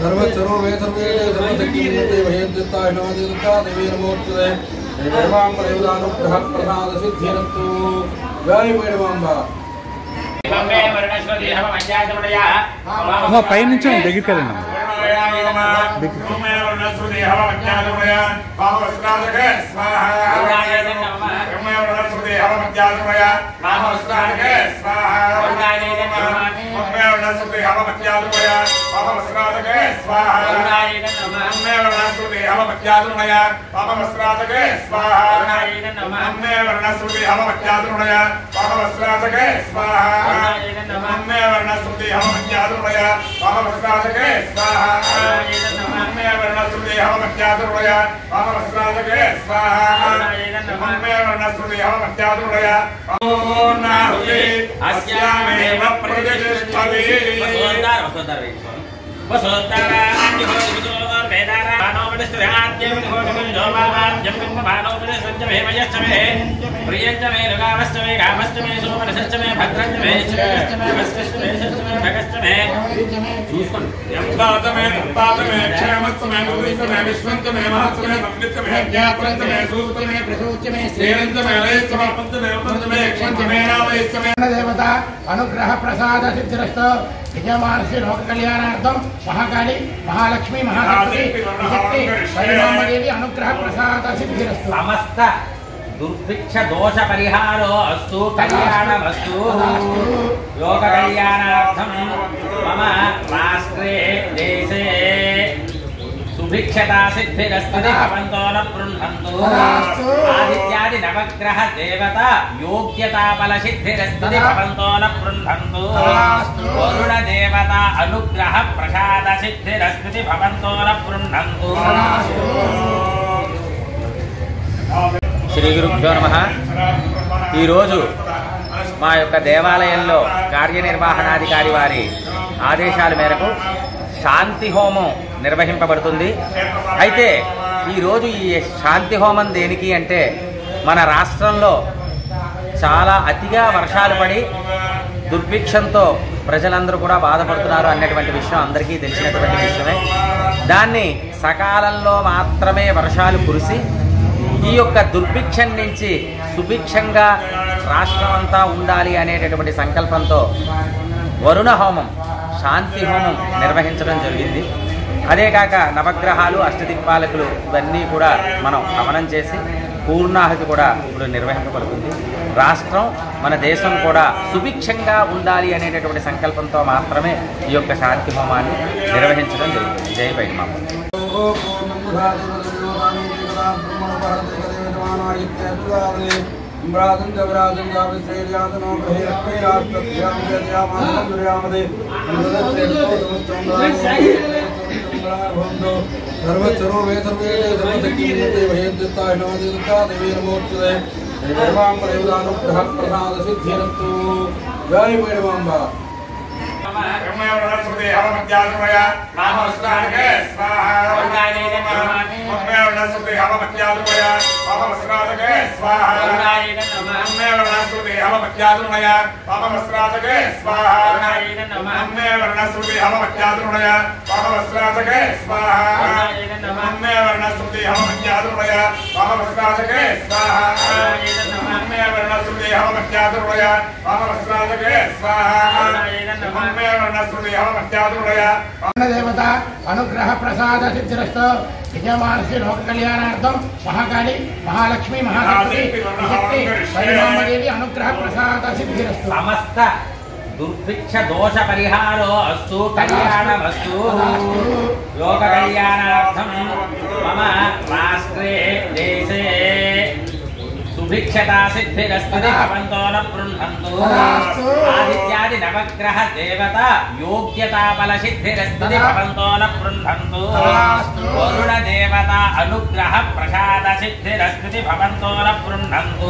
सर्वचरो वे सर्वे सर्वशक्तिमूर्ते भयंत्युत्ताय नमो दुर्गा देवी नमोस्तुते देवांबरेवदानुग्रह प्रसाद सिद्धिरस्तु जय भैरवांबा పై నుంచి దగ్గరికి వెళ్ళండి देवता अनुग्रह प्रसाद सिद्धिरस्तु विजयमानस्य लोक कल्याणार्थम महाकाली महालक्ष्मी महाशक्ति परिणामदेवी अनुग्रह प्रसाद सिद्धिरस्तु समस्त दुर्भिक्ष दोष परिहारो अस्तु कल्याणमस्तु लोक कल्याणार्थम मम राष्ट्रे देशे सुभिक्षता सिद्धिरस्तु भवन्तो न पृण्हन्तु आदित्यादि नवग्रह देवता योग्यता बल सिद्धिरस्तु भवन्तो न पृण्हन्तु वरुण देवता अनुग्रह प्रसाद सिद्धिरस्तु भवन्तो न पृण्हन्तु। శ్రీ గురుభ్యో నమః। ఈరోజు మా యొక్క దేవాలయంలో కార్యనిర్వహణాధికారి వారి ఆదేశాల మేరకు శాంతి హోమం నిర్వహింపబడుతుంది। అయితే ఈరోజు ఈ శాంతి హోమం దేనికి అంటే మన రాష్ట్రంలో చాలా అతిగా వర్షాలు పడి దుర్భిక్షంతో ప్రజలందరూ కూడా బాధపడుతున్నారు అన్నటువంటి విషయం అందరికీ తెలిసినటువంటి విషయమే। దాన్ని సకాలంలో మాత్రమే వర్షాలు కురిసి ఈ యొక్క దుర్భిక్షం నుంచి సుభిక్షంగా రాష్ట్రం అంతా ఉండాలి అనేటటువంటి సంకల్పంతో వరుణ హోమం శాంతి హోమం నిర్వహించడం జరిగింది। అదే కాక నవగ్రహాలు అష్టదిక్పాలకులు ఇవన్నీ కూడా మనం హవనం చేసి పూర్ణాహుతి కూడా ఇప్పుడు నిర్వహింపబడుతుంది। రాష్ట్రం మన దేశం కూడా సుభిక్షంగా ఉండాలి అనేటటువంటి సంకల్పంతో మాత్రమే ఈ యొక్క శాంతి హోమాన్ని నిర్వహించడం జరుగుతుంది। జై భైరవాంబ। सर्वचरो वे सर्वे सर्वशक्तिमूर्ते भयंत्युत्ताय नमो दुर्गा देवी नमोस्तुते देवांबरेवदानुग्रह प्रसाद सिद्धिरस्तु जय भैरवांबा। देवता अनुग्रह प्रसाद सिद्धिरस्तु विजयमानस्य लोक कल्याणार्थम महाकाली महालक्ष्मी महाशक्ति परिणामदेवी अनुग्रह प्रसाद सिद्धिरस्तु समस्त दुर्भिक्ष दोष परिहारो अस्तु कल्याणमस्तु लोक कल्याणार्थम मम राष्ट्रे देशे सुभिक्षता सिद्धिरस्तु भवन्तो न पृण्हन्तु आदित्यादि नवग्रह देवता योग्यता बल सिद्धिरस्तु भवन्तो न पृण्हन्तु वरुण देवता अनुग्रह प्रसाद सिद्धिरस्तु भवन्तो न पृण्हन्तु।